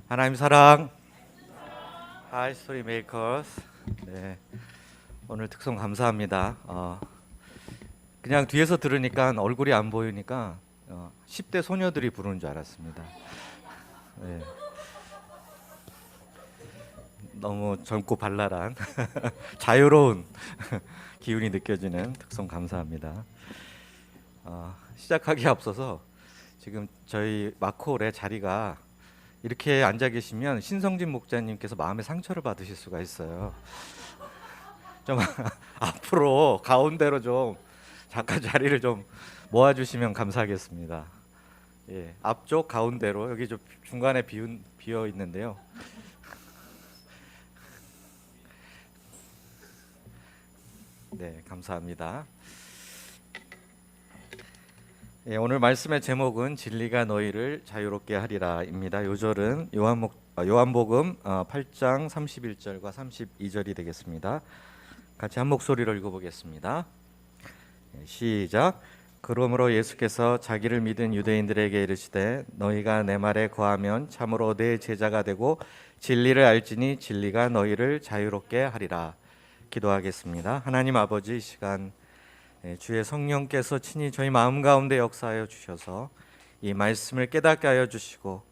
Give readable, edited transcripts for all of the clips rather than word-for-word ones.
하나님 사랑, 하이 스토리 메이커스. 네, 오늘 특송 감사합니다. 그냥 뒤에서 들으니까 얼굴이 안 보이니까 10대 소녀들이 부르는 줄 알았습니다. 네, 너무 젊고 발랄한 자유로운 기운이 느껴지는 특송 감사합니다. 시작하기에 앞서서 지금 저희 마콜의 자리가 이렇게 앉아 계시면 신성진 목자님께서 마음의 상처를 받으실 수가 있어요. 좀 앞으로 가운데로 좀 잠깐 자리를 좀 모아주시면 감사하겠습니다. 예, 앞쪽 가운데로 여기 좀 중간에 비어 있는데요. 네, 감사합니다. 예, 오늘 말씀의 제목은 진리가 너희를 자유롭게 하리라입니다. 요절은 요한복음 8장 31절과 32절이 되겠습니다. 같이 한 목소리로 읽어보겠습니다. 시작. 그러므로 예수께서 자기를 믿은 유대인들에게 이르시되 너희가 내 말에 거하면 참으로 내 제자가 되고 진리를 알지니 진리가 너희를 자유롭게 하리라. 기도하겠습니다. 하나님 아버지, 이 시간 주의 성령께서 친히 저희 마음 가운데 역사하여 주셔서 이 말씀을 깨닫게 하여 주시고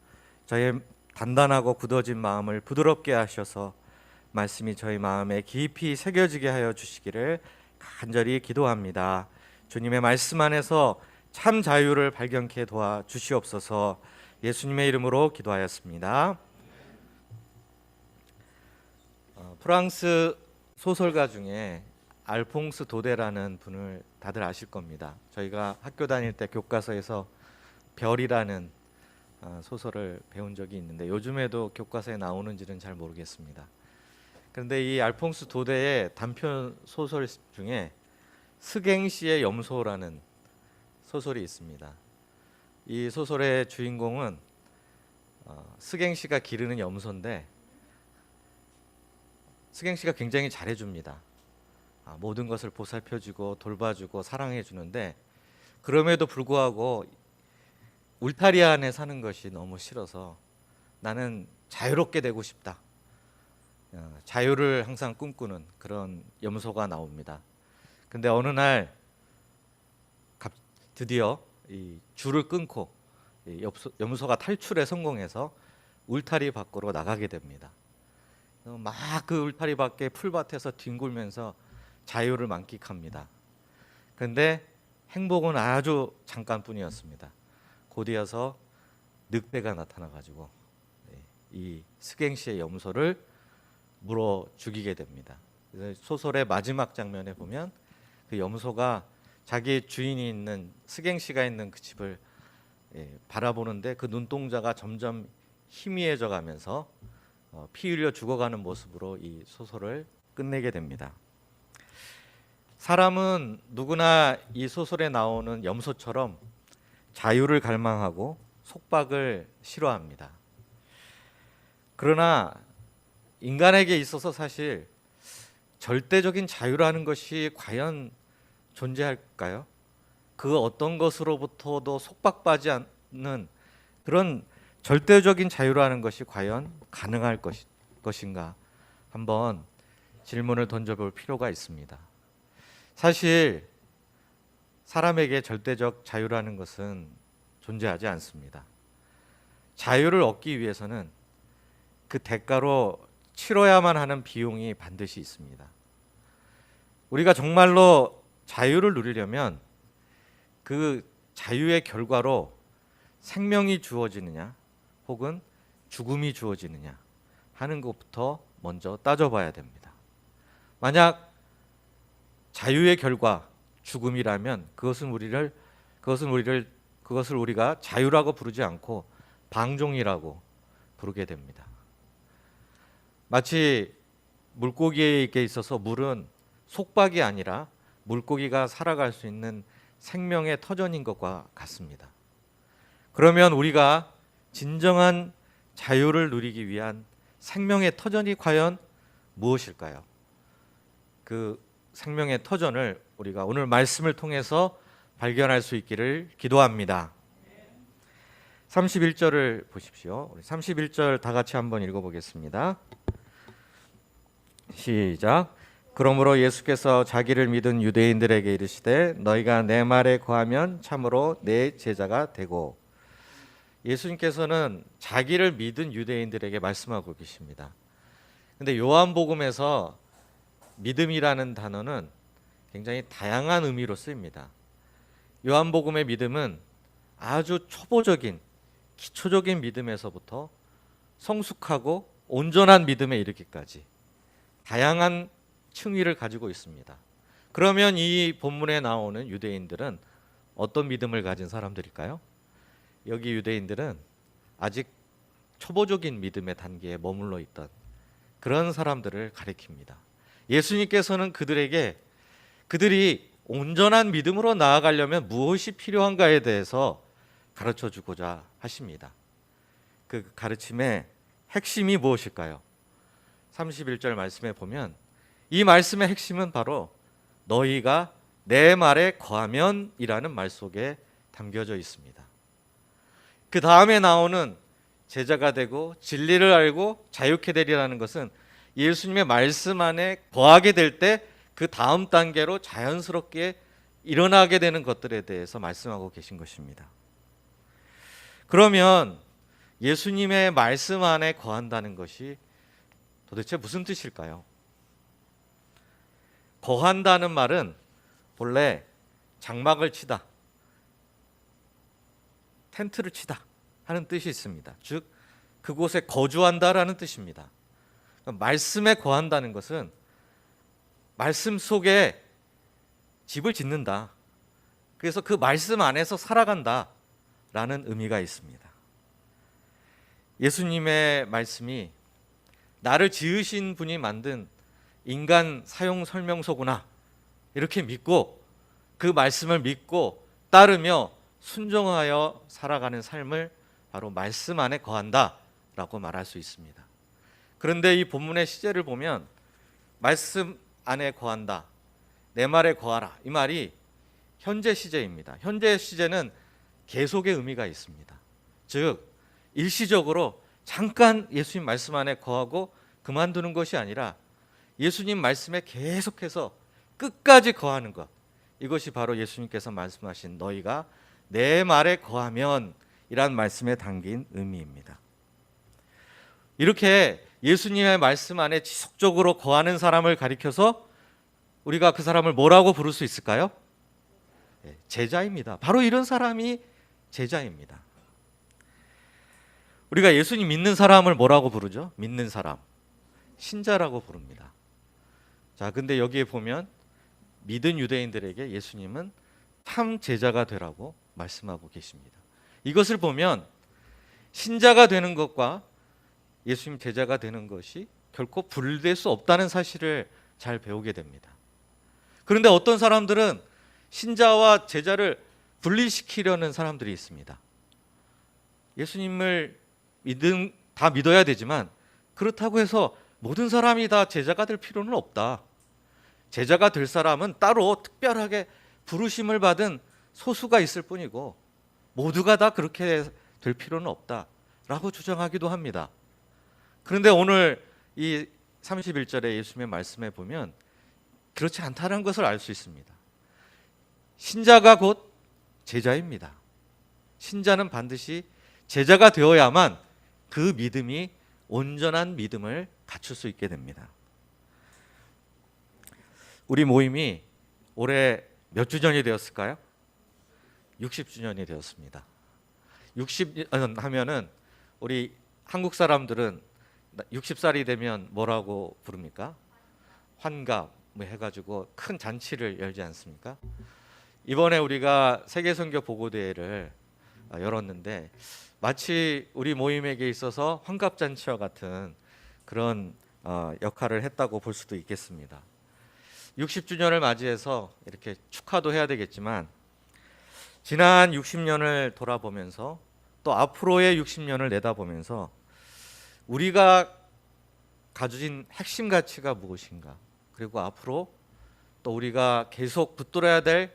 저의 단단하고 굳어진 마음을 부드럽게 하셔서 말씀이 저희 마음에 깊이 새겨지게 하여 주시기를 간절히 기도합니다. 주님의 말씀 안에서 참 자유를 발견케 도와 주시옵소서. 예수님의 이름으로 기도하였습니다. 프랑스 소설가 중에 알퐁스 도데라는 분을 다들 아실 겁니다. 저희가 학교 다닐 때 교과서에서 별이라는 소설을 배운 적이 있는데 요즘에도 교과서에 나오는지는 잘 모르겠습니다. 그런데 이 알퐁스 도데의 단편 소설 중에 스갱시의 염소라는 소설이 있습니다. 이 소설의 주인공은 스갱시가 기르는 염소인데 스갱시가 굉장히 잘해줍니다. 모든 것을 보살펴주고 돌봐주고 사랑해주는데 그럼에도 불구하고 울타리 안에 사는 것이 너무 싫어서 나는 자유롭게 되고 싶다. 자유를 항상 꿈꾸는 그런 염소가 나옵니다. 근데 어느 날 드디어 이 줄을 끊고 염소가 탈출에 성공해서 울타리 밖으로 나가게 됩니다. 막 그 울타리 밖에 풀밭에서 뒹굴면서 자유를 만끽합니다. 그런데 행복은 아주 잠깐뿐이었습니다. 곧이어서 늑대가 나타나가지고 이 스갱시의 염소를 물어 죽이게 됩니다. 소설의 마지막 장면에 보면 그 염소가 자기 주인이 있는 스갱시가 있는 그 집을 바라보는데 그 눈동자가 점점 희미해져 가면서 피 흘려 죽어가는 모습으로 이 소설을 끝내게 됩니다. 사람은 누구나 이 소설에 나오는 염소처럼 자유를 갈망하고 속박을 싫어합니다. 그러나 인간에게 있어서 사실 절대적인 자유라는 것이 과연 존재할까요? 그 어떤 것으로부터도 속박받지 않는 그런 절대적인 자유라는 것이 과연 가능할 것인가? 한번 질문을 던져볼 필요가 있습니다. 사실 사람에게 절대적 자유라는 것은 존재하지 않습니다. 자유를 얻기 위해서는 그 대가로 치러야만 하는 비용이 반드시 있습니다. 우리가 정말로 자유를 누리려면 그 자유의 결과로 생명이 주어지느냐 혹은 죽음이 주어지느냐 하는 것부터 먼저 따져봐야 됩니다. 만약 자유의 결과 죽음이라면 그것을 우리가 자유라고 부르지 않고 방종이라고 부르게 됩니다. 마치 물고기에게 있어서 물은 속박이 아니라 물고기가 살아갈 수 있는 생명의 터전인 것과 같습니다. 그러면 우리가 진정한 자유를 누리기 위한 생명의 터전이 과연 무엇일까요? 그 생명의 터전을 우리가 오늘 말씀을 통해서 발견할 수 있기를 기도합니다. 31절을 보십시오. 우리 31절 다 같이 한번 읽어보겠습니다. 시작. 그러므로 예수께서 자기를 믿은 유대인들에게 이르시되 너희가 내 말에 거하면 참으로 내 제자가 되고. 예수님께서는 자기를 믿은 유대인들에게 말씀하고 계십니다. 근데 요한복음에서 믿음이라는 단어는 굉장히 다양한 의미로 쓰입니다. 요한복음의 믿음은 아주 초보적인 기초적인 믿음에서부터 성숙하고 온전한 믿음에 이르기까지 다양한 층위를 가지고 있습니다. 그러면 이 본문에 나오는 유대인들은 어떤 믿음을 가진 사람들일까요? 여기 유대인들은 아직 초보적인 믿음의 단계에 머물러 있던 그런 사람들을 가리킵니다. 예수님께서는 그들이 온전한 믿음으로 나아가려면 무엇이 필요한가에 대해서 가르쳐 주고자 하십니다. 그 가르침의 핵심이 무엇일까요? 31절 말씀에 보면 이 말씀의 핵심은 바로 너희가 내 말에 거하면 이라는 말 속에 담겨져 있습니다. 그 다음에 나오는 제자가 되고 진리를 알고 자유케 되리라는 것은 예수님의 말씀 안에 거하게 될 때 그 다음 단계로 자연스럽게 일어나게 되는 것들에 대해서 말씀하고 계신 것입니다. 그러면 예수님의 말씀 안에 거한다는 것이 도대체 무슨 뜻일까요? 거한다는 말은 본래 장막을 치다, 텐트를 치다 하는 뜻이 있습니다. 즉 그곳에 거주한다라는 뜻입니다. 말씀에 거한다는 것은 말씀 속에 집을 짓는다. 그래서 그 말씀 안에서 살아간다라는 의미가 있습니다. 예수님의 말씀이 나를 지으신 분이 만든 인간 사용 설명서구나 이렇게 믿고 그 말씀을 믿고 따르며 순종하여 살아가는 삶을 바로 말씀 안에 거한다라고 말할 수 있습니다. 그런데 이 본문의 시제를 보면 말씀 안에 거한다, 내 말에 거하라 이 말이 현재 시제입니다. 현재 시제는 계속의 의미가 있습니다. 즉 일시적으로 잠깐 예수님 말씀 안에 거하고 그만두는 것이 아니라 예수님 말씀에 계속해서 끝까지 거하는 것, 이것이 바로 예수님께서 말씀하신 너희가 내 말에 거하면 이란 말씀에 담긴 의미입니다. 이렇게 예수님의 말씀 안에 지속적으로 거하는 사람을 가리켜서 우리가 그 사람을 뭐라고 부를 수 있을까요? 제자입니다. 바로 이런 사람이 제자입니다. 우리가 예수님 믿는 사람을 뭐라고 부르죠? 믿는 사람, 신자라고 부릅니다. 자, 근데 여기에 보면 믿은 유대인들에게 예수님은 참 제자가 되라고 말씀하고 계십니다. 이것을 보면 신자가 되는 것과 예수님 제자가 되는 것이 결코 분리될 수 없다는 사실을 잘 배우게 됩니다. 그런데 어떤 사람들은 신자와 제자를 분리시키려는 사람들이 있습니다. 예수님을 다 믿어야 되지만 그렇다고 해서 모든 사람이 다 제자가 될 필요는 없다. 제자가 될 사람은 따로 특별하게 부르심을 받은 소수가 있을 뿐이고 모두가 다 그렇게 될 필요는 없다라고 주장하기도 합니다. 그런데 오늘 이 31절의 예수님의 말씀에 보면 그렇지 않다는 것을 알 수 있습니다. 신자가 곧 제자입니다. 신자는 반드시 제자가 되어야만 그 믿음이 온전한 믿음을 갖출 수 있게 됩니다. 우리 모임이 올해 몇 주년이 되었을까요? 60주년이 되었습니다. 60년 하면은 우리 한국 사람들은 60살이 되면 뭐라고 부릅니까? 환갑 뭐 해가지고 큰 잔치를 열지 않습니까? 이번에 우리가 세계선교 보고대회를 열었는데 마치 우리 모임에게 있어서 환갑잔치와 같은 그런 역할을 했다고 볼 수도 있겠습니다. 60주년을 맞이해서 이렇게 축하도 해야 되겠지만 지난 60년을 돌아보면서 또 앞으로의 60년을 내다보면서 우리가 가진 핵심 가치가 무엇인가, 그리고 앞으로 또 우리가 계속 붙들어야 될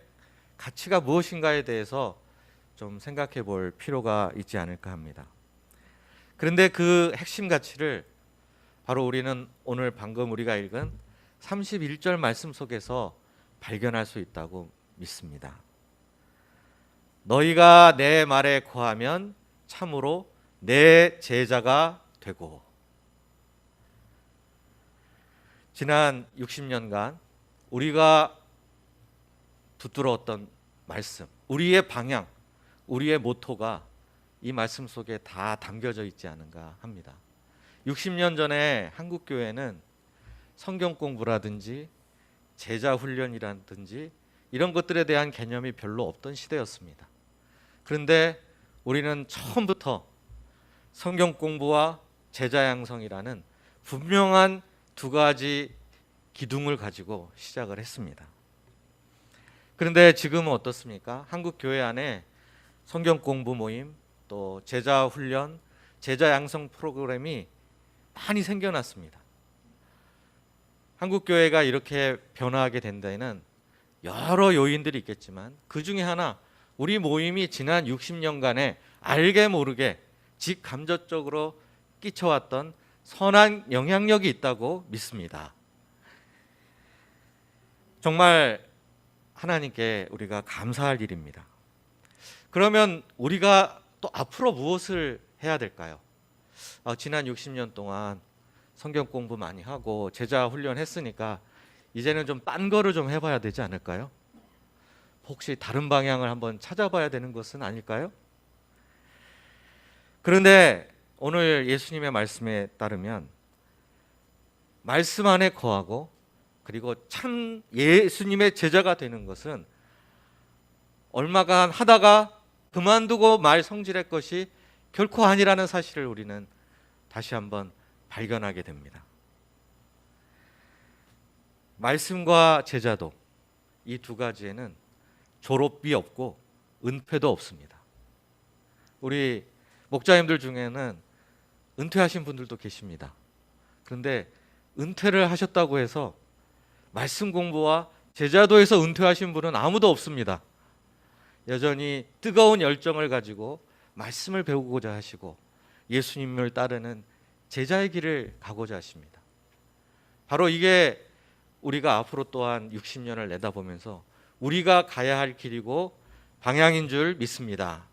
가치가 무엇인가에 대해서 좀 생각해 볼 필요가 있지 않을까 합니다. 그런데 그 핵심 가치를 바로 우리는 오늘 방금 우리가 읽은 31절 말씀 속에서 발견할 수 있다고 믿습니다. 너희가 내 말에 거하면 참으로 내 제자가 되고. 지난 60년간 우리가 붙들어왔던 말씀, 우리의 방향, 우리의 모토가 이 말씀 속에 다 담겨져 있지 않은가 합니다. 60년 전에 한국 교회는 성경 공부라든지 제자 훈련이라든지 이런 것들에 대한 개념이 별로 없던 시대였습니다. 그런데 우리는 처음부터 성경 공부와 제자 양성이라는 분명한 두 가지 기둥을 가지고 시작을 했습니다. 그런데 지금은 어떻습니까? 한국 교회 안에 성경 공부 모임, 또 제자 훈련, 제자 양성 프로그램이 많이 생겨났습니다. 한국 교회가 이렇게 변화하게 된 데에는 여러 요인들이 있겠지만 그 중에 하나, 우리 모임이 지난 60년간에 알게 모르게 직감적으로 끼쳐왔던 선한 영향력이 있다고 믿습니다. 정말 하나님께 우리가 감사할 일입니다. 그러면 우리가 또 앞으로 무엇을 해야 될까요? 지난 60년 동안 성경 공부 많이 하고 제자 훈련했으니까 이제는 좀 딴 거를 좀 해봐야 되지 않을까요? 혹시 다른 방향을 한번 찾아봐야 되는 것은 아닐까요? 그런데 오늘 예수님의 말씀에 따르면 말씀 안에 거하고 그리고 참 예수님의 제자가 되는 것은 얼마간 하다가 그만두고 말 성질의 것이 결코 아니라는 사실을 우리는 다시 한번 발견하게 됩니다. 말씀과 제자도 이 두 가지에는 졸업이 없고 은퇴도 없습니다. 우리 목자님들 중에는 은퇴하신 분들도 계십니다. 그런데 은퇴를 하셨다고 해서 말씀 공부와 제자도에서 은퇴하신 분은 아무도 없습니다. 여전히 뜨거운 열정을 가지고 말씀을 배우고자 하시고 예수님을 따르는 제자의 길을 가고자 하십니다. 바로 이게 우리가 앞으로 또한 60년을 내다보면서 우리가 가야 할 길이고 방향인 줄 믿습니다.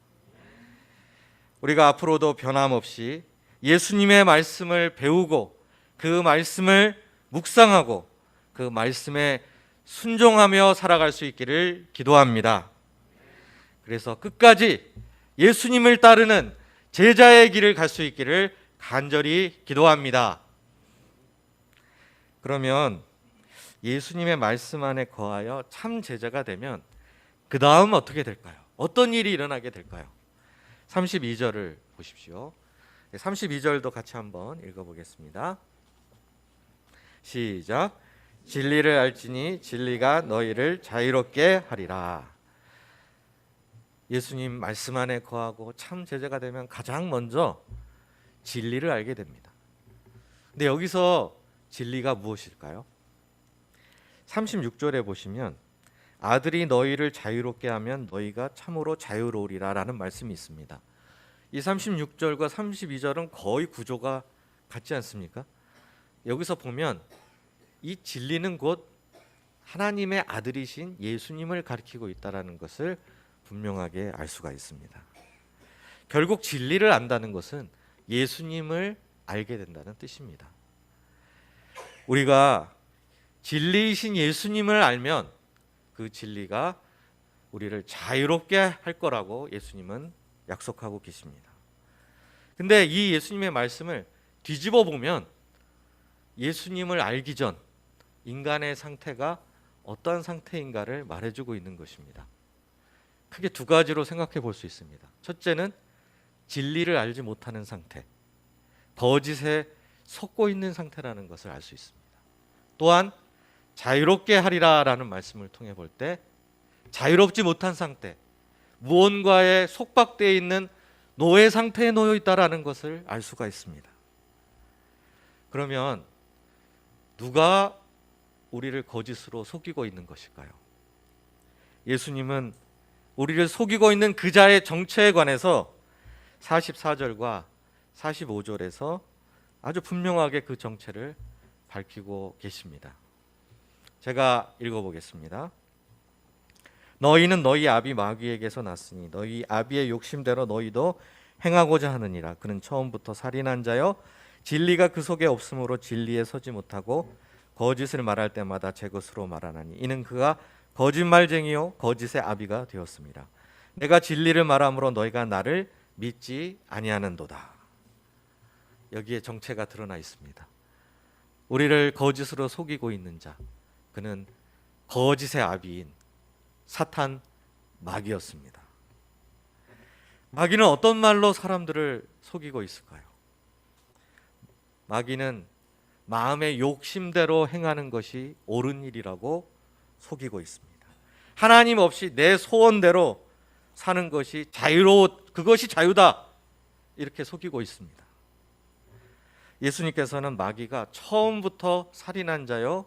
우리가 앞으로도 변함없이 예수님의 말씀을 배우고 그 말씀을 묵상하고 그 말씀에 순종하며 살아갈 수 있기를 기도합니다. 그래서 끝까지 예수님을 따르는 제자의 길을 갈 수 있기를 간절히 기도합니다. 그러면 예수님의 말씀 안에 거하여 참 제자가 되면 그 다음 어떻게 될까요? 어떤 일이 일어나게 될까요? 32절을 보십시오. 32절도 같이 한번 읽어보겠습니다. 시작. 진리를 알지니 진리가 너희를 자유롭게 하리라. 예수님 말씀 안에 거하고 참 제자가 되면 가장 먼저 진리를 알게 됩니다. 근데 여기서 진리가 무엇일까요? 36절에 보시면 아들이 너희를 자유롭게 하면 너희가 참으로 자유로우리라 라는 말씀이 있습니다. 이 36절과 32절은 거의 구조가 같지 않습니까? 여기서 보면 이 진리는 곧 하나님의 아들이신 예수님을 가리키고 있다는 것을 분명하게 알 수가 있습니다. 결국 진리를 안다는 것은 예수님을 알게 된다는 뜻입니다. 우리가 진리이신 예수님을 알면 그 진리가 우리를 자유롭게 할 거라고 예수님은 약속하고 계십니다. 근데 이 예수님의 말씀을 뒤집어 보면 예수님을 알기 전 인간의 상태가 어떠한 상태인가를 말해주고 있는 것입니다. 크게 두 가지로 생각해 볼 수 있습니다. 첫째는 진리를 알지 못하는 상태, 거짓에 속고 있는 상태라는 것을 알 수 있습니다. 또한 자유롭게 하리라 라는 말씀을 통해 볼 때 자유롭지 못한 상태, 무언가에 속박되어 있는 노예 상태에 놓여 있다라는 것을 알 수가 있습니다. 그러면 누가 우리를 거짓으로 속이고 있는 것일까요? 예수님은 우리를 속이고 있는 그 자의 정체에 관해서 44절과 45절에서 아주 분명하게 그 정체를 밝히고 계십니다. 제가 읽어보겠습니다. 너희는 너희 아비 마귀에게서 났으니 너희 아비의 욕심대로 너희도 행하고자 하느니라. 그는 처음부터 살인한 자여 진리가 그 속에 없으므로 진리에 서지 못하고 거짓을 말할 때마다 제 것으로 말하나니 이는 그가 거짓말쟁이요 거짓의 아비가 되었습니다. 내가 진리를 말함으로 너희가 나를 믿지 아니하는도다. 여기에 정체가 드러나 있습니다. 우리를 거짓으로 속이고 있는 자, 그는 거짓의 아비인 사탄 마귀였습니다. 마귀는 어떤 말로 사람들을 속이고 있을까요? 마귀는 마음의 욕심대로 행하는 것이 옳은 일이라고 속이고 있습니다. 하나님 없이 내 소원대로 사는 것이 그것이 자유다, 이렇게 속이고 있습니다. 예수님께서는 마귀가 처음부터 살인한 자여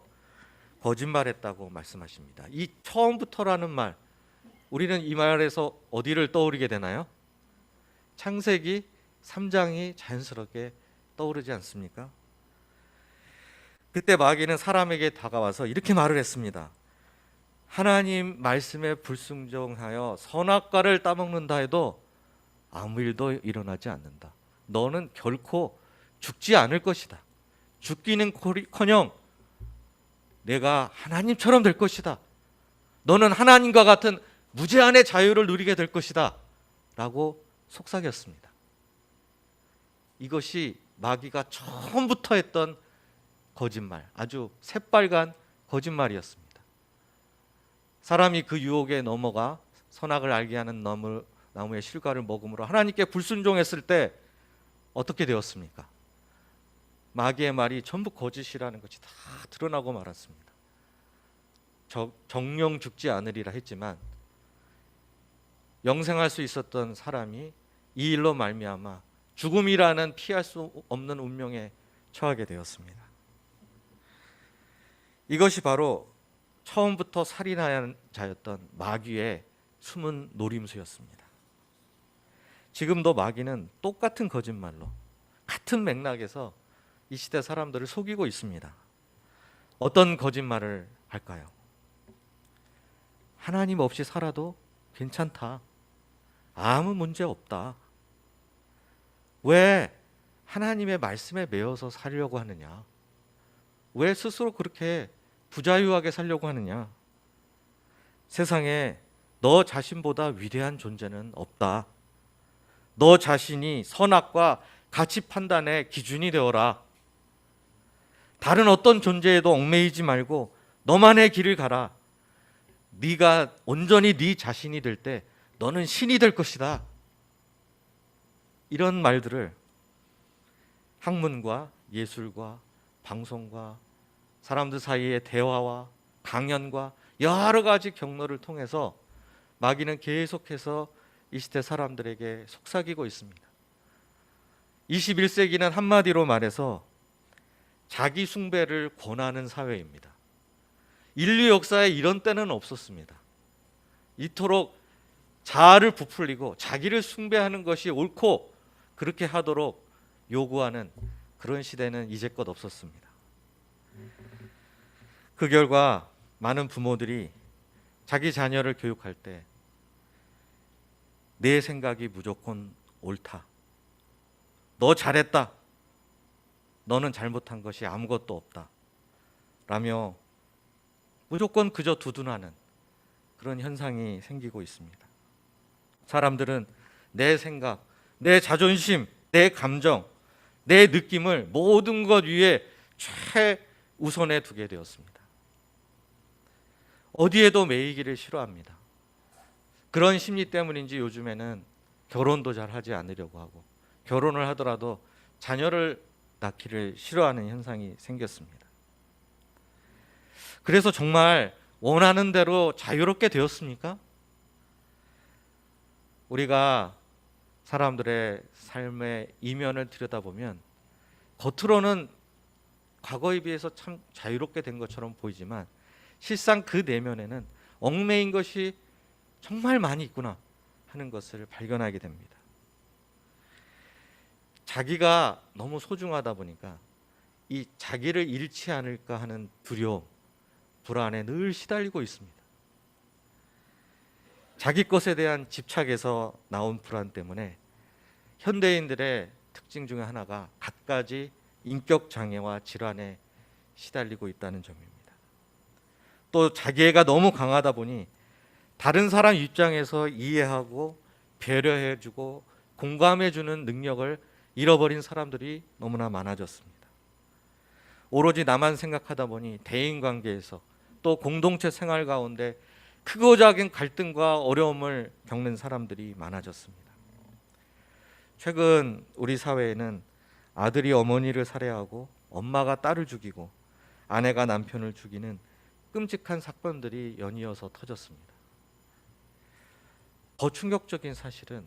거짓말했다고 말씀하십니다. 이 처음부터라는 말, 우리는 이 말에서 어디를 떠오르게 되나요? 창세기 3장이 자연스럽게 떠오르지 않습니까? 그때 마귀는 사람에게 다가와서 이렇게 말을 했습니다. 하나님 말씀에 불순종하여 선악과를 따먹는다 해도 아무 일도 일어나지 않는다. 너는 결코 죽지 않을 것이다. 죽기는커녕 내가 하나님처럼 될 것이다. 너는 하나님과 같은 무제한의 자유를 누리게 될 것이다 라고 속삭였습니다. 이것이 마귀가 처음부터 했던 거짓말, 아주 새빨간 거짓말이었습니다. 사람이 그 유혹에 넘어가 선악을 알게 하는 나무의 실과를 먹음으로 하나님께 불순종했을 때 어떻게 되었습니까? 마귀의 말이 전부 거짓이라는 것이 다 드러나고 말았습니다. 정령 죽지 않으리라 했지만 영생할 수 있었던 사람이 이 일로 말미암아 죽음이라는 피할 수 없는 운명에 처하게 되었습니다. 이것이 바로 처음부터 살인한 자였던 마귀의 숨은 노림수였습니다. 지금도 마귀는 똑같은 거짓말로 같은 맥락에서 이 시대 사람들을 속이고 있습니다. 어떤 거짓말을 할까요? 하나님 없이 살아도 괜찮다. 아무 문제 없다. 왜 하나님의 말씀에 매여서 살려고 하느냐? 왜 스스로 그렇게 부자유하게 살려고 하느냐? 세상에 너 자신보다 위대한 존재는 없다. 너 자신이 선악과 가치 판단의 기준이 되어라. 다른 어떤 존재에도 얽매이지 말고 너만의 길을 가라. 네가 온전히 네 자신이 될 때 너는 신이 될 것이다. 이런 말들을 학문과 예술과 방송과 사람들 사이의 대화와 강연과 여러 가지 경로를 통해서 마귀는 계속해서 이 시대 사람들에게 속삭이고 있습니다. 21세기는 한마디로 말해서 자기 숭배를 권하는 사회입니다. 인류 역사에 이런 때는 없었습니다. 이토록 자아를 부풀리고 자기를 숭배하는 것이 옳고 그렇게 하도록 요구하는 그런 시대는 이제껏 없었습니다. 그 결과 많은 부모들이 자기 자녀를 교육할 때 내 생각이 무조건 옳다. 너 잘했다. 너는 잘못한 것이 아무것도 없다. 라며 무조건 그저 두둔하는 그런 현상이 생기고 있습니다. 사람들은 내 생각, 내 자존심, 내 감정, 내 느낌을 모든 것 위에 최우선에 두게 되었습니다. 어디에도 매이기를 싫어합니다. 그런 심리 때문인지 요즘에는 결혼도 잘 하지 않으려고 하고 결혼을 하더라도 자녀를 낳기를 싫어하는 현상이 생겼습니다. 그래서 정말 원하는 대로 자유롭게 되었습니까? 우리가 사람들의 삶의 이면을 들여다보면 겉으로는 과거에 비해서 참 자유롭게 된 것처럼 보이지만 실상 그 내면에는 얽매인 것이 정말 많이 있구나 하는 것을 발견하게 됩니다. 자기가 너무 소중하다 보니까 이 자기를 잃지 않을까 하는 두려움, 불안에 늘 시달리고 있습니다. 자기 것에 대한 집착에서 나온 불안 때문에 현대인들의 특징 중에 하나가 갖가지 인격 장애와 질환에 시달리고 있다는 점입니다. 또 자기애가 너무 강하다 보니 다른 사람 입장에서 이해하고 배려해주고 공감해주는 능력을 잃어버린 사람들이 너무나 많아졌습니다. 오로지 나만 생각하다 보니 대인관계에서 또 공동체 생활 가운데 크고 작은 갈등과 어려움을 겪는 사람들이 많아졌습니다. 최근 우리 사회에는 아들이 어머니를 살해하고 엄마가 딸을 죽이고 아내가 남편을 죽이는 끔찍한 사건들이 연이어서 터졌습니다. 더 충격적인 사실은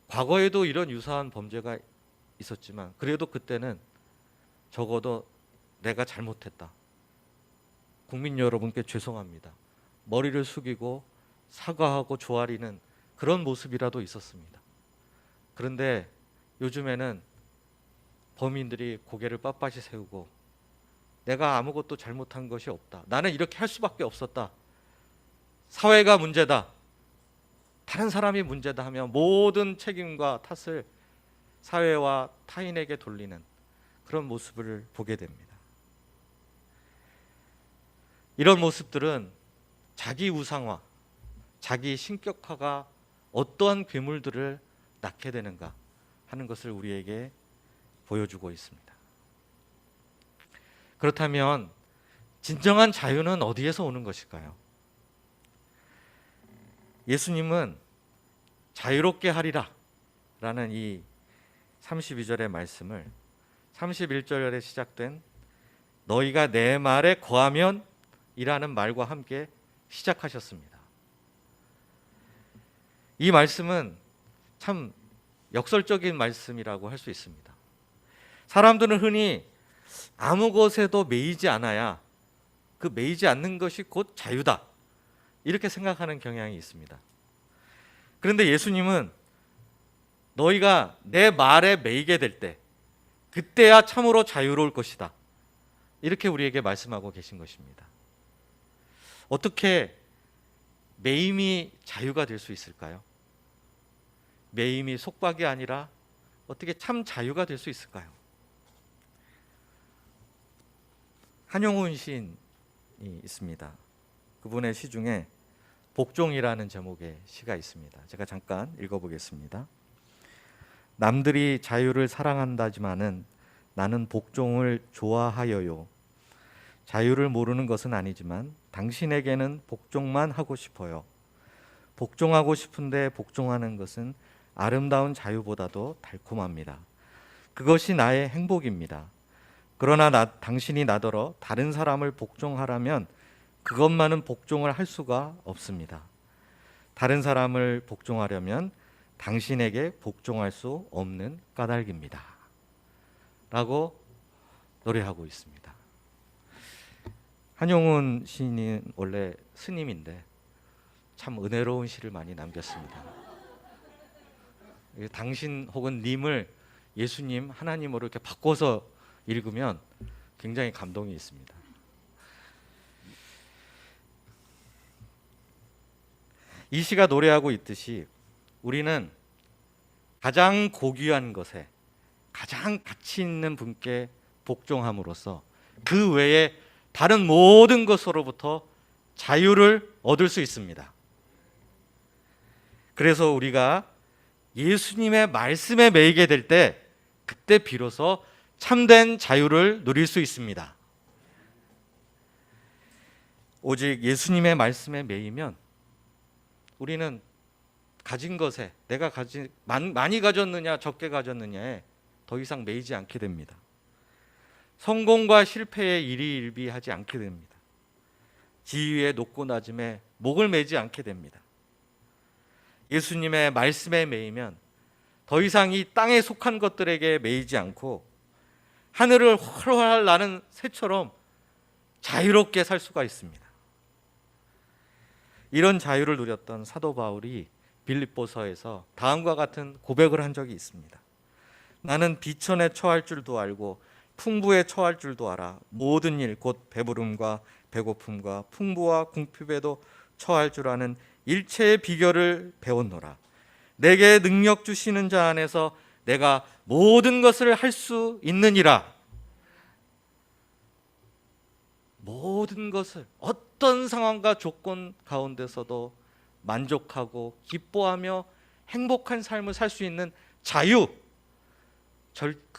과거에도 이런 유사한 범죄가 있었지만 그래도 그때는 적어도 내가 잘못했다, 국민 여러분께 죄송합니다, 머리를 숙이고 사과하고 조아리는 그런 모습이라도 있었습니다. 그런데 요즘에는 범인들이 고개를 빳빳이 세우고 내가 아무것도 잘못한 것이 없다, 나는 이렇게 할 수밖에 없었다, 사회가 문제다, 다른 사람이 문제다 하며 모든 책임과 탓을 사회와 타인에게 돌리는 그런 모습을 보게 됩니다. 이런 모습들은 자기 우상화, 자기 신격화가 어떠한 괴물들을 낳게 되는가 하는 것을 우리에게 보여주고 있습니다. 그렇다면 진정한 자유는 어디에서 오는 것일까요? 예수님은 자유롭게 하리라 라는 이 32절의 말씀을 31절에 시작된 너희가 내 말에 거하면 이라는 말과 함께 시작하셨습니다. 이 말씀은 참 역설적인 말씀이라고 할 수 있습니다. 사람들은 흔히 아무 것에도 매이지 않아야 그 매이지 않는 것이 곧 자유다, 이렇게 생각하는 경향이 있습니다. 그런데 예수님은 너희가 내 말에 매이게 될 때 그때야 참으로 자유로울 것이다, 이렇게 우리에게 말씀하고 계신 것입니다. 어떻게 매임이 자유가 될 수 있을까요? 매임이 속박이 아니라 어떻게 참 자유가 될 수 있을까요? 한용운 시인이 있습니다. 그분의 시 중에 복종이라는 제목의 시가 있습니다. 제가 잠깐 읽어보겠습니다. 남들이 자유를 사랑한다지만은 나는 복종을 좋아하여요. 자유를 모르는 것은 아니지만 당신에게는 복종만 하고 싶어요. 복종하고 싶은데 복종하는 것은 아름다운 자유보다도 달콤합니다. 그것이 나의 행복입니다. 그러나 당신이 나더러 다른 사람을 복종하라면 그것만은 복종을 할 수가 없습니다. 다른 사람을 복종하려면 당신에게 복종할 수 없는 까닭입니다, 라고 노래하고 있습니다. 한용운 시인은 원래 스님인데 참 은혜로운 시를 많이 남겼습니다. 당신 혹은 님을 예수님, 하나님으로 이렇게 바꿔서 읽으면 굉장히 감동이 있습니다. 이 시가 노래하고 있듯이 우리는 가장 고귀한 것에 가장 가치 있는 분께 복종함으로써 그 외에 다른 모든 것으로부터 자유를 얻을 수 있습니다. 그래서 우리가 예수님의 말씀에 매이게 될 때 그때 비로소 참된 자유를 누릴 수 있습니다. 오직 예수님의 말씀에 매이면 우리는 가진 것에 내가 많이 가졌느냐 적게 가졌느냐에 더 이상 매이지 않게 됩니다. 성공과 실패에 일희일비하지 않게 됩니다. 지위의 높고 낮음에 목을 매지 않게 됩니다. 예수님의 말씀에 매이면 더 이상 이 땅에 속한 것들에게 매이지 않고 하늘을 훨훨 나는 새처럼 자유롭게 살 수가 있습니다. 이런 자유를 누렸던 사도 바울이 빌립보서에서 다음과 같은 고백을 한 적이 있습니다. 나는 비천에 처할 줄도 알고 풍부에 처할 줄도 알아. 모든 일 곧 배부름과 배고픔과 풍부와 궁핍에도 처할 줄 아는 일체의 비결을 배웠노라. 내게 능력 주시는 자 안에서 내가 모든 것을 할 수 있느니라. 모든 것을, 어떤 상황과 조건 가운데서도 만족하고 기뻐하며 행복한 삶을 살 수 있는 자유,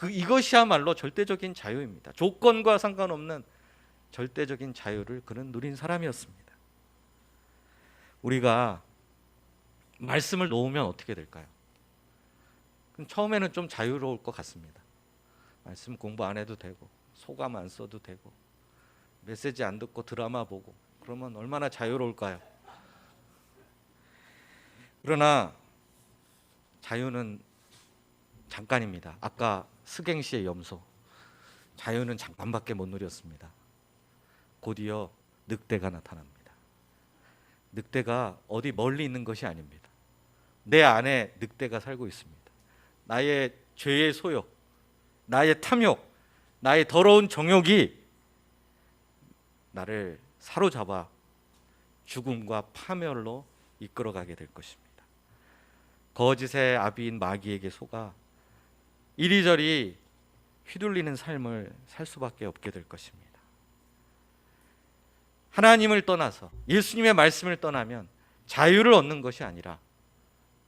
이것이야말로 절대적인 자유입니다. 조건과 상관없는 절대적인 자유를 그는 누린 사람이었습니다. 우리가 말씀을 놓으면 어떻게 될까요? 처음에는 좀 자유로울 것 같습니다. 말씀 공부 안 해도 되고, 소감 안 써도 되고, 메시지 안 듣고 드라마 보고, 그러면 얼마나 자유로울까요? 그러나 자유는 잠깐입니다. 아까 스갱시의 염소, 자유는 잠깐밖에 못 누렸습니다. 곧이어 늑대가 나타납니다. 늑대가 어디 멀리 있는 것이 아닙니다. 내 안에 늑대가 살고 있습니다. 나의 죄의 소욕, 나의 탐욕, 나의 더러운 정욕이 나를 사로잡아 죽음과 파멸로 이끌어가게 될 것입니다. 거짓의 아비인 마귀에게 속아 이리저리 휘둘리는 삶을 살 수밖에 없게 될 것입니다. 하나님을 떠나서 예수님의 말씀을 떠나면 자유를 얻는 것이 아니라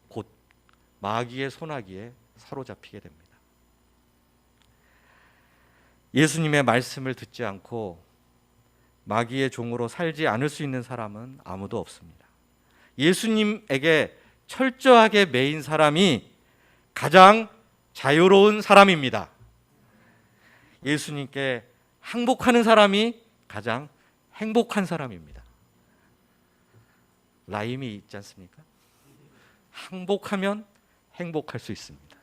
곧 마귀의 손아귀에 사로잡히게 됩니다. 예수님의 말씀을 듣지 않고 마귀의 종으로 살지 않을 수 있는 사람은 아무도 없습니다. 예수님에게 철저하게 매인 사람이 가장 자유로운 사람입니다. 예수님께 항복하는 사람이 가장 행복한 사람입니다. 라임이 있지 않습니까? 항복하면 행복할 수 있습니다.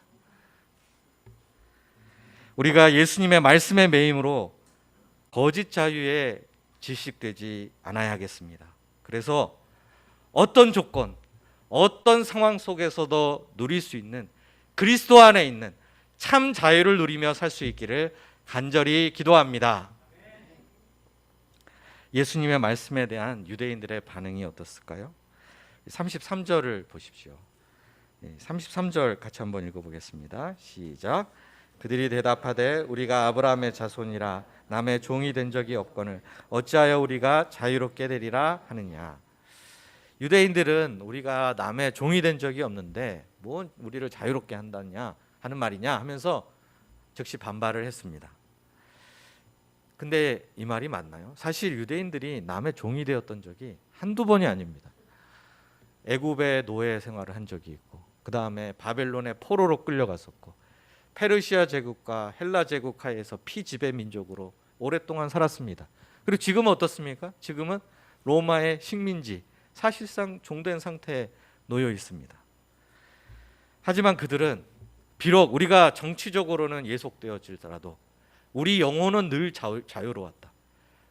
우리가 예수님의 말씀의 매임으로 거짓 자유에 질식되지 않아야 하겠습니다. 그래서 어떤 조건, 어떤 상황 속에서도 누릴 수 있는 그리스도 안에 있는 참 자유를 누리며 살 수 있기를 간절히 기도합니다. 예수님의 말씀에 대한 유대인들의 반응이 어떻을까요? 33절을 보십시오. 33절 같이 한번 읽어보겠습니다. 시작. 그들이 대답하되 우리가 아브라함의 자손이라 남의 종이 된 적이 없거늘 어찌하여 우리가 자유롭게 되리라 하느냐. 유대인들은 우리가 남의 종이 된 적이 없는데 뭐 우리를 자유롭게 한다냐 하는 말이냐 하면서 즉시 반발을 했습니다. 근데 이 말이 맞나요? 사실 유대인들이 남의 종이 되었던 적이 한두 번이 아닙니다. 애굽의 노예 생활을 한 적이 있고, 그 다음에 바벨론의 포로로 끌려갔었고, 페르시아 제국과 헬라 제국 하에서 피지배 민족으로 오랫동안 살았습니다. 그리고 지금은 어떻습니까? 지금은 로마의 식민지, 사실상 종된 상태에 놓여 있습니다. 하지만 그들은 비록 우리가 정치적으로는 예속되어질지라도 우리 영혼은 늘 자유로웠다.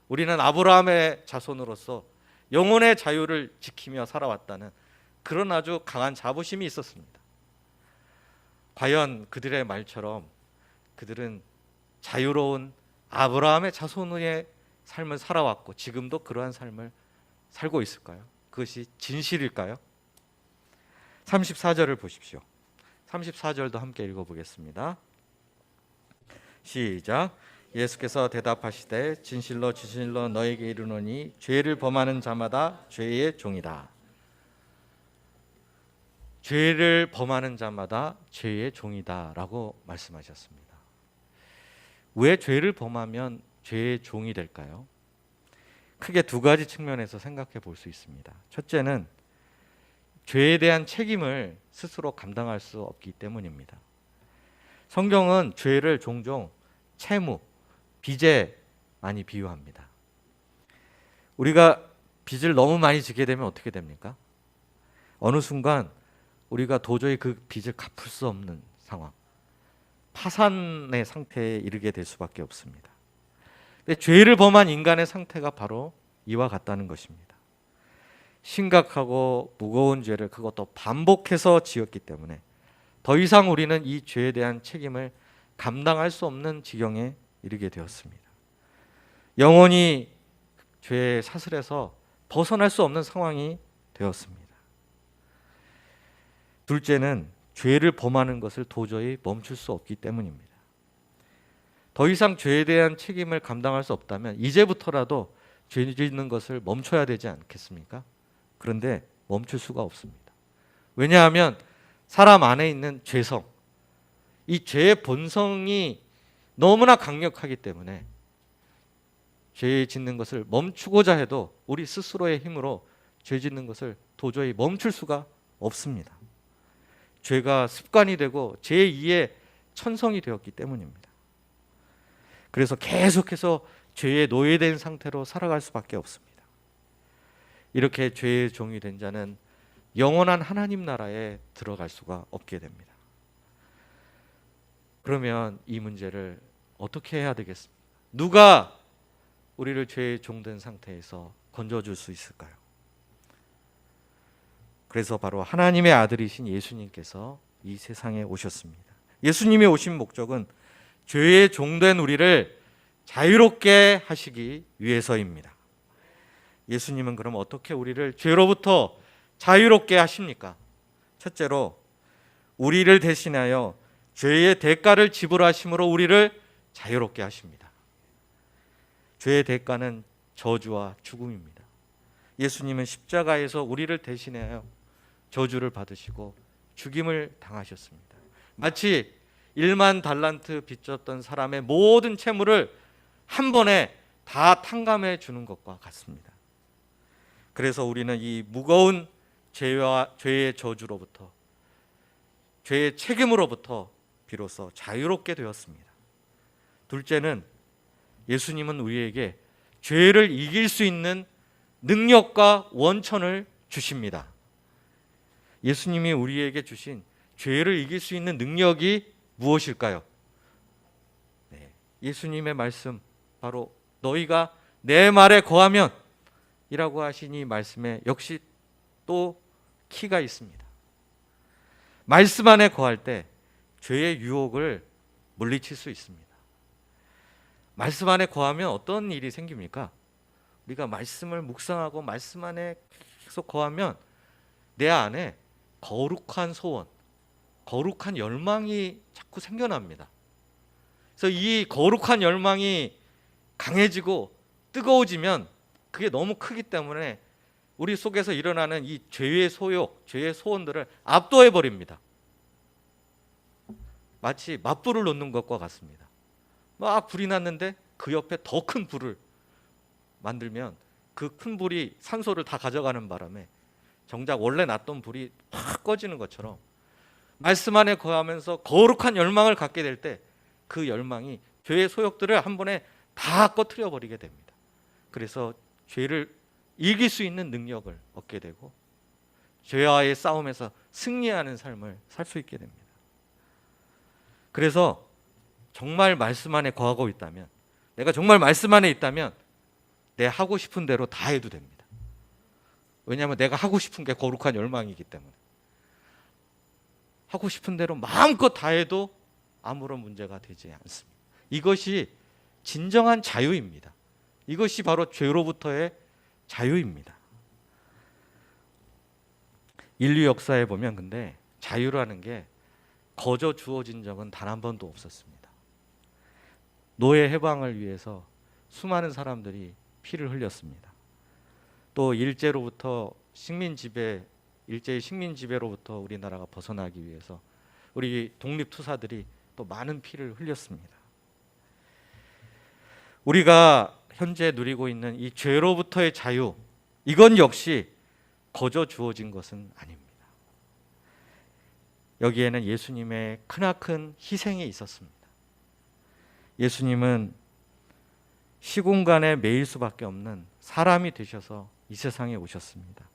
우리는 아브라함의 자손으로서 영혼의 자유를 지키며 살아왔다는 그런 아주 강한 자부심이 있었습니다. 과연 그들의 말처럼 그들은 자유로운 아브라함의 자손의 삶을 살아왔고 지금도 그러한 삶을 살고 있을까요? 그것이 진실일까요? 34절을 보십시오. 34절도 함께 읽어보겠습니다. 시작. 예수께서 대답하시되 진실로 진실로 너에게 이르노니 죄를 범하는 자마다 죄의 종이다. 죄를 범하는 자마다 죄의 종이다 라고 말씀하셨습니다. 왜 죄를 범하면 죄의 종이 될까요? 크게 두 가지 측면에서 생각해 볼 수 있습니다. 첫째는 죄에 대한 책임을 스스로 감당할 수 없기 때문입니다. 성경은 죄를 종종 채무, 빚에 많이 비유합니다. 우리가 빚을 너무 많이 지게 되면 어떻게 됩니까? 어느 순간 우리가 도저히 그 빚을 갚을 수 없는 상황, 파산의 상태에 이르게 될 수밖에 없습니다. 근데 죄를 범한 인간의 상태가 바로 이와 같다는 것입니다. 심각하고 무거운 죄를 그것도 반복해서 지었기 때문에 더 이상 우리는 이 죄에 대한 책임을 감당할 수 없는 지경에 이르게 되었습니다. 영원히 죄의 사슬에서 벗어날 수 없는 상황이 되었습니다. 둘째는 죄를 범하는 것을 도저히 멈출 수 없기 때문입니다. 더 이상 죄에 대한 책임을 감당할 수 없다면 이제부터라도 죄 짓는 것을 멈춰야 되지 않겠습니까? 그런데 멈출 수가 없습니다. 왜냐하면 사람 안에 있는 죄성, 이 죄의 본성이 너무나 강력하기 때문에 죄 짓는 것을 멈추고자 해도 우리 스스로의 힘으로 죄 짓는 것을 도저히 멈출 수가 없습니다. 죄가 습관이 되고 제2의 천성이 되었기 때문입니다. 그래서 계속해서 죄에 노예된 상태로 살아갈 수밖에 없습니다. 이렇게 죄의 종이 된 자는 영원한 하나님 나라에 들어갈 수가 없게 됩니다. 그러면 이 문제를 어떻게 해야 되겠습니까? 누가 우리를 죄의 종된 상태에서 건져줄 수 있을까요? 그래서 바로 하나님의 아들이신 예수님께서 이 세상에 오셨습니다. 예수님이 오신 목적은 죄의 종된 우리를 자유롭게 하시기 위해서입니다. 예수님은 그럼 어떻게 우리를 죄로부터 자유롭게 하십니까? 첫째로 우리를 대신하여 죄의 대가를 지불하심으로 우리를 자유롭게 하십니다. 죄의 대가는 저주와 죽음입니다. 예수님은 십자가에서 우리를 대신하여 저주를 받으시고 죽임을 당하셨습니다. 마치 1만 달란트 빚졌던 사람의 모든 채무를 한 번에 다 탕감해 주는 것과 같습니다. 그래서 우리는 이 무거운 죄의 저주로부터, 죄의 책임으로부터 비로소 자유롭게 되었습니다. 둘째는 예수님은 우리에게 죄를 이길 수 있는 능력과 원천을 주십니다. 예수님이 우리에게 주신 죄를 이길 수 있는 능력이 무엇일까요? 예수님의 말씀, 바로 너희가 내 말에 거하면 이라고 하신 이 말씀에 역시 또 키가 있습니다. 말씀 안에 거할 때 죄의 유혹을 물리칠 수 있습니다. 말씀 안에 거하면 어떤 일이 생깁니까? 우리가 말씀을 묵상하고 말씀 안에 계속 거하면 내 안에 거룩한 소원, 거룩한 열망이 자꾸 생겨납니다. 그래서 이 거룩한 열망이 강해지고 뜨거워지면 그게 너무 크기 때문에 우리 속에서 일어나는 이 죄의 소욕, 죄의 소원들을 압도해 버립니다. 마치 맞불을 놓는 것과 같습니다. 막 불이 났는데 그 옆에 더 큰 불을 만들면 그 큰 불이 산소를 다 가져가는 바람에 정작 원래 났던 불이 확 꺼지는 것처럼 말씀 안에 거하면서 거룩한 열망을 갖게 될 때 그 열망이 죄의 소욕들을 한 번에 다 꺼트려 버리게 됩니다. 그래서 죄를 이길 수 있는 능력을 얻게 되고 죄와의 싸움에서 승리하는 삶을 살 수 있게 됩니다. 그래서 정말 말씀 안에 거하고 있다면, 내가 정말 말씀 안에 있다면 내 하고 싶은 대로 다 해도 됩니다. 왜냐하면 내가 하고 싶은 게 거룩한 열망이기 때문에 하고 싶은 대로 마음껏 다 해도 아무런 문제가 되지 않습니다. 이것이 진정한 자유입니다. 이것이 바로 죄로부터의 자유입니다. 인류 역사에 보면 근데 자유라는 게 거저 주어진 적은 단 한 번도 없었습니다. 노예 해방을 위해서 수많은 사람들이 피를 흘렸습니다. 또 일제로부터 일제의 식민 지배로부터 우리나라가 벗어나기 위해서 우리 독립투사들이 또 많은 피를 흘렸습니다. 우리가 현재 누리고 있는 이 죄로부터의 자유, 이건 역시 거저 주어진 것은 아닙니다. 여기에는 예수님의 크나큰 희생이 있었습니다. 예수님은 시공간에 매일 수밖에 없는 사람이 되셔서 이 세상에 오셨습니다.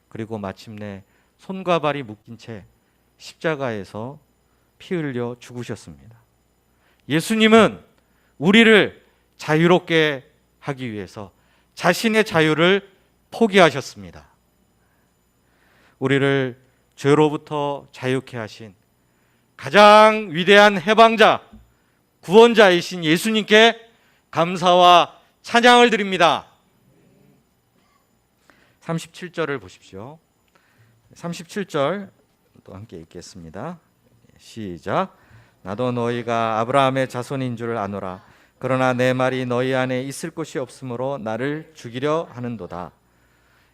그리고 마침내 손과 발이 묶인 채 십자가에서 피 흘려 죽으셨습니다. 예수님은 우리를 자유롭게 하기 위해서 자신의 자유를 포기하셨습니다. 우리를 죄로부터 자유케 하신 가장 위대한 해방자, 구원자이신 예수님께 감사와 찬양을 드립니다. 37절을 보십시오. 37절 또 함께 읽겠습니다. 시작. 나도 너희가 아브라함의 자손인 줄 아노라. 그러나 내 말이 너희 안에 있을 곳이 없으므로 나를 죽이려 하는도다.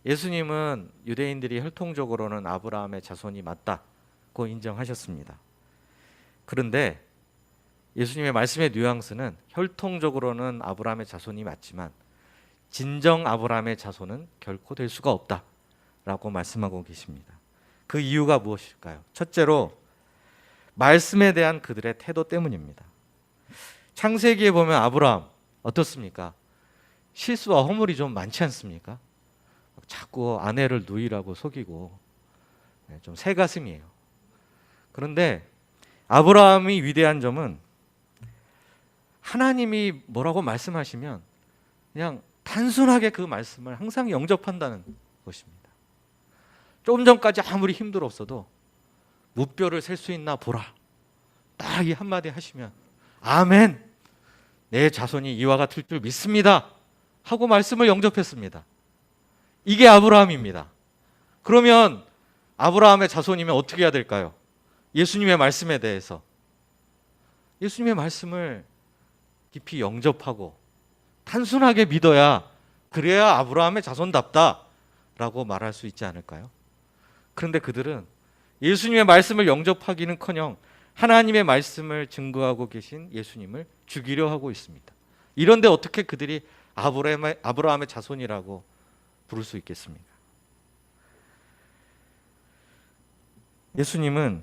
예수님은 유대인들이 혈통적으로는 아브라함의 자손이 맞다고 인정하셨습니다. 그런데 예수님의 말씀의 뉘앙스는 혈통적으로는 아브라함의 자손이 맞지만 진정 아브라함의 자손은 결코 될 수가 없다라고 말씀하고 계십니다. 그 이유가 무엇일까요? 첫째로 말씀에 대한 그들의 태도 때문입니다. 창세기에 보면 아브라함 어떻습니까? 실수와 허물이 좀 많지 않습니까? 자꾸 아내를 누이라고 속이고 좀 새가슴이에요. 그런데 아브라함이 위대한 점은 하나님이 뭐라고 말씀하시면 그냥 단순하게 그 말씀을 항상 영접한다는 것입니다. 조금 전까지 아무리 힘들었어도 무뼈를 셀 수 있나 보라. 딱 이 한마디 하시면 아멘, 내 자손이 이와 같을 줄 믿습니다 하고 말씀을 영접했습니다. 이게 아브라함입니다. 그러면 아브라함의 자손이면 어떻게 해야 될까요? 예수님의 말씀에 대해서 예수님의 말씀을 깊이 영접하고 단순하게 믿어야, 그래야 아브라함의 자손답다라고 말할 수 있지 않을까요? 그런데 그들은 예수님의 말씀을 영접하기는커녕 하나님의 말씀을 증거하고 계신 예수님을 죽이려 하고 있습니다. 이런데 어떻게 그들이 아브라함의 자손이라고 부를 수 있겠습니까? 예수님은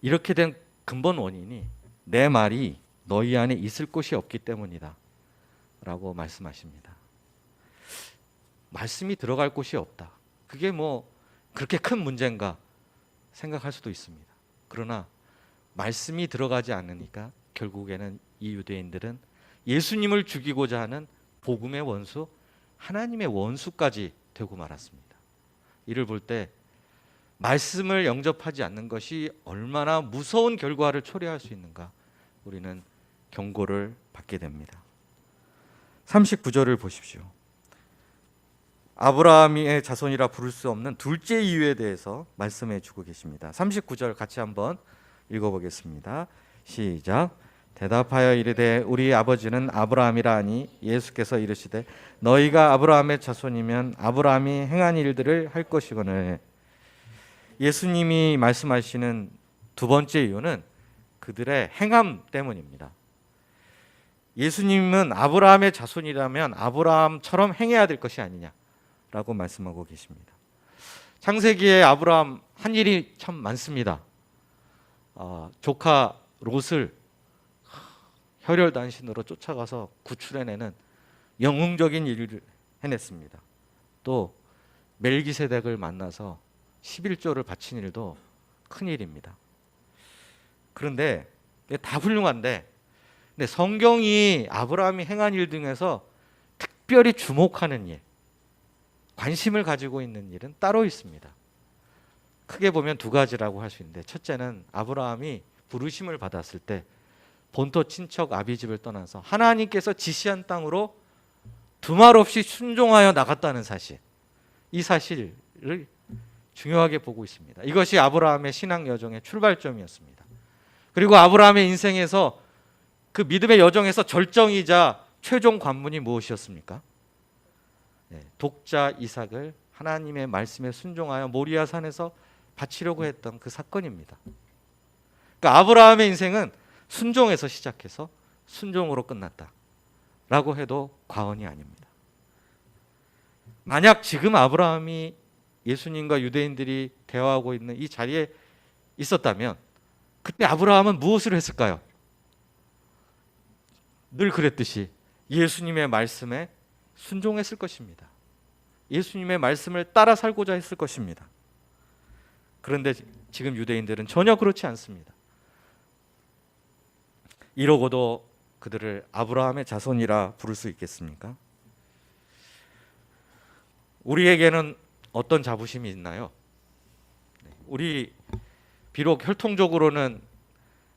이렇게 된 근본 원인이 내 말이 너희 안에 있을 곳이 없기 때문이다 라고 말씀하십니다. 말씀이 들어갈 곳이 없다. 그게 뭐 그렇게 큰 문제인가 생각할 수도 있습니다. 그러나 말씀이 들어가지 않으니까 결국에는 이 유대인들은 예수님을 죽이고자 하는 복음의 원수, 하나님의 원수까지 되고 말았습니다. 이를 볼 때 말씀을 영접하지 않는 것이 얼마나 무서운 결과를 초래할 수 있는가 우리는 경고를 받게 됩니다. 39절을 보십시오. 아브라함의 자손이라 부를 수 없는 둘째 이유에 대해서 말씀해 주고 계십니다. 39절 같이 한번 읽어보겠습니다. 시작. 대답하여 이르되 우리 아버지는 아브라함이라 하니 예수께서 이르시되 너희가 아브라함의 자손이면 아브라함이 행한 일들을 할 것이거늘. 예수님이 말씀하시는 두 번째 이유는 그들의 행함 때문입니다. 예수님은 아브라함의 자손이라면 아브라함처럼 행해야 될 것이 아니냐라고 말씀하고 계십니다. 창세기에 아브라함 한 일이 참 많습니다. 조카 롯을 혈혈단신으로 쫓아가서 구출해내는 영웅적인 일을 해냈습니다. 또 멜기세덱을 만나서 11조를 바친 일도 큰 일입니다. 그런데 다 훌륭한데 근데 성경이 아브라함이 행한 일 중에서 특별히 주목하는 일, 관심을 가지고 있는 일은 따로 있습니다. 크게 보면 두 가지라고 할 수 있는데, 첫째는 아브라함이 부르심을 받았을 때 본토 친척 아비집을 떠나서 하나님께서 지시한 땅으로 두말 없이 순종하여 나갔다는 사실, 이 사실을 중요하게 보고 있습니다. 이것이 아브라함의 신앙 여정의 출발점이었습니다. 그리고 아브라함의 인생에서 그 믿음의 여정에서 절정이자 최종 관문이 무엇이었습니까? 독자 이삭을 하나님의 말씀에 순종하여 모리아 산에서 바치려고 했던 그 사건입니다. 그러니까 아브라함의 인생은 순종에서 시작해서 순종으로 끝났다라고 해도 과언이 아닙니다. 만약 지금 아브라함이 예수님과 유대인들이 대화하고 있는 이 자리에 있었다면 그때 아브라함은 무엇을 했을까요? 늘 그랬듯이 예수님의 말씀에 순종했을 것입니다. 예수님의 말씀을 따라 살고자 했을 것입니다. 그런데 지금 유대인들은 전혀 그렇지 않습니다. 이러고도 그들을 아브라함의 자손이라 부를 수 있겠습니까? 우리에게는 어떤 자부심이 있나요? 우리 비록 혈통적으로는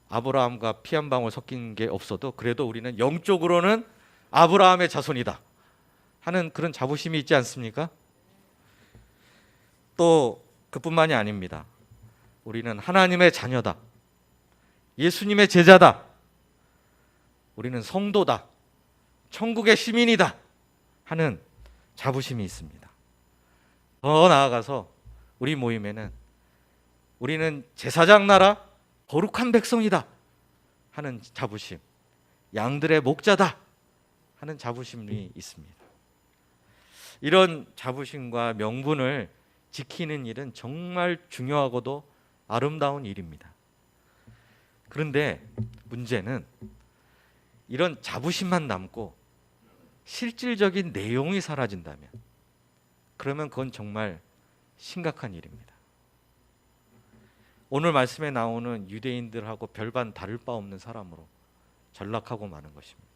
아브라함과 피 한 방울 섞인 게 없어도 그래도 우리는 영적으로는 아브라함의 자손이다 하는 그런 자부심이 있지 않습니까? 또 그뿐만이 아닙니다. 우리는 하나님의 자녀다. 예수님의 제자다. 우리는 성도다. 천국의 시민이다 하는 자부심이 있습니다. 더 나아가서 우리 모임에는 우리는 제사장 나라 거룩한 백성이다 하는 자부심, 양들의 목자다 하는 자부심이 있습니다. 이런 자부심과 명분을 지키는 일은 정말 중요하고도 아름다운 일입니다. 그런데 문제는 이런 자부심만 남고 실질적인 내용이 사라진다면 그러면 그건 정말 심각한 일입니다. 오늘 말씀에 나오는 유대인들하고 별반 다를 바 없는 사람으로 전락하고 마는 것입니다.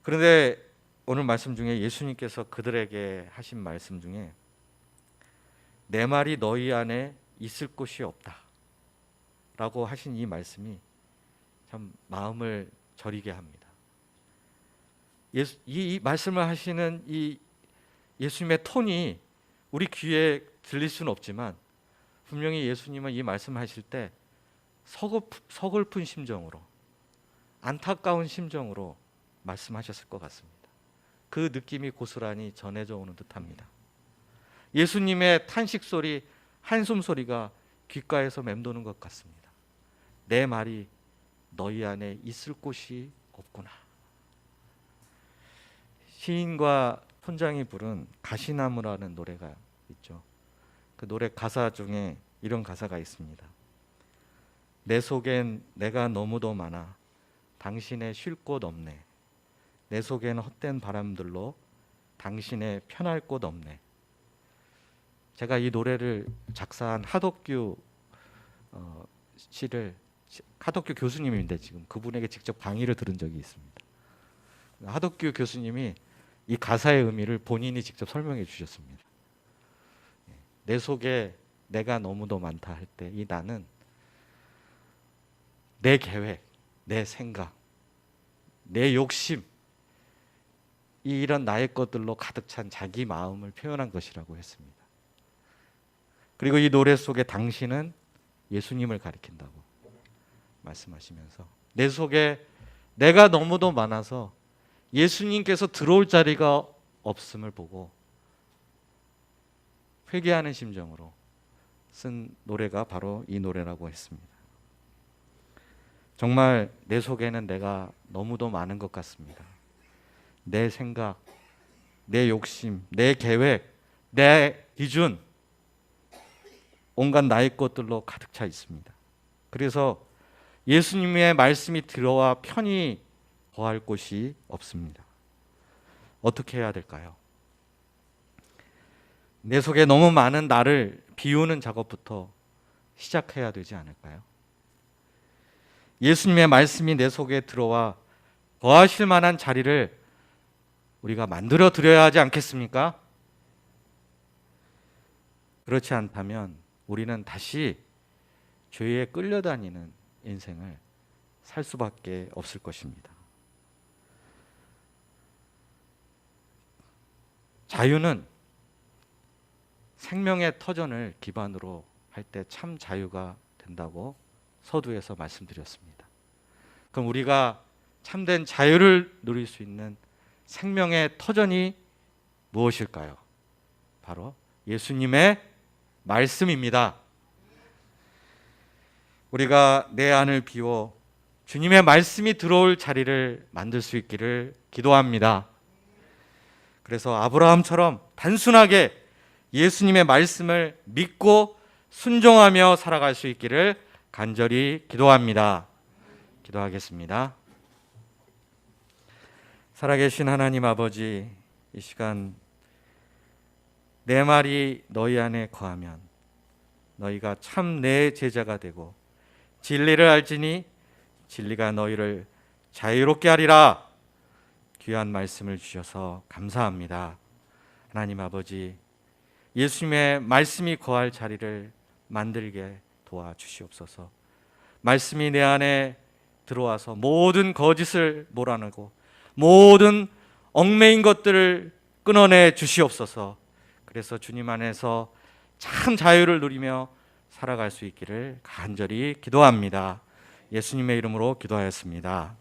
그런데 오늘 말씀 중에 예수님께서 그들에게 하신 말씀 중에 내 말이 너희 안에 있을 곳이 없다 라고 하신 이 말씀이 참 마음을 저리게 합니다. 이 말씀을 하시는 이 예수님의 톤이 우리 귀에 들릴 수는 없지만 분명히 예수님은 이 말씀하실 때 서글픈 심정으로 안타까운 심정으로 말씀하셨을 것 같습니다. 그 느낌이 고스란히 전해져 오는 듯합니다. 예수님의 탄식 소리, 한숨 소리가 귓가에서 맴도는 것 같습니다. 내 말이 너희 안에 있을 곳이 없구나. 시인과 촌장이 부른 가시나무라는 노래가 있죠. 그 노래 가사 중에 이런 가사가 있습니다. 내 속엔 내가 너무도 많아 당신의 쉴 곳 없네. 내 속엔 헛된 바람들로 당신의 편할 곳 없네. 제가 이 노래를 작사한 하덕규 씨를 하덕규 교수님인데 지금 그분에게 직접 강의를 들은 적이 있습니다. 하덕규 교수님이 이 가사의 의미를 본인이 직접 설명해 주셨습니다. 내 속에 내가 너무도 많다 할 때 이 나는 내 계획, 내 생각, 내 욕심 이런 나의 것들로 가득 찬 자기 마음을 표현한 것이라고 했습니다. 그리고 이 노래 속에 당신은 예수님을 가리킨다고 말씀하시면서 내 속에 내가 너무도 많아서 예수님께서 들어올 자리가 없음을 보고 회개하는 심정으로 쓴 노래가 바로 이 노래라고 했습니다. 정말 내 속에는 내가 너무도 많은 것 같습니다. 내 생각, 내 욕심, 내 계획, 내 기준 온갖 나의 것들로 가득 차 있습니다. 그래서 예수님의 말씀이 들어와 편히 거할 곳이 없습니다. 어떻게 해야 될까요? 내 속에 너무 많은 나를 비우는 작업부터 시작해야 되지 않을까요? 예수님의 말씀이 내 속에 들어와 거하실 만한 자리를 우리가 만들어 드려야 하지 않겠습니까? 그렇지 않다면 우리는 다시 죄에 끌려다니는 인생을 살 수밖에 없을 것입니다. 자유는 생명의 터전을 기반으로 할 때 참 자유가 된다고 서두에서 말씀드렸습니다. 그럼 우리가 참된 자유를 누릴 수 있는 생명의 터전이 무엇일까요? 바로 예수님의 말씀입니다. 우리가 내 안을 비워 주님의 말씀이 들어올 자리를 만들 수 있기를 기도합니다. 그래서 아브라함처럼 단순하게 예수님의 말씀을 믿고 순종하며 살아갈 수 있기를 간절히 기도합니다. 기도하겠습니다. 살아계신 하나님 아버지, 이 시간 내 말이 너희 안에 거하면 너희가 참 내 제자가 되고 진리를 알지니 진리가 너희를 자유롭게 하리라. 귀한 말씀을 주셔서 감사합니다. 하나님 아버지, 예수님의 말씀이 거할 자리를 만들게 도와주시옵소서. 말씀이 내 안에 들어와서 모든 거짓을 몰아내고 모든 얽매인 것들을 끊어내 주시옵소서. 그래서 주님 안에서 참 자유를 누리며 살아갈 수 있기를 간절히 기도합니다. 예수님의 이름으로 기도하였습니다.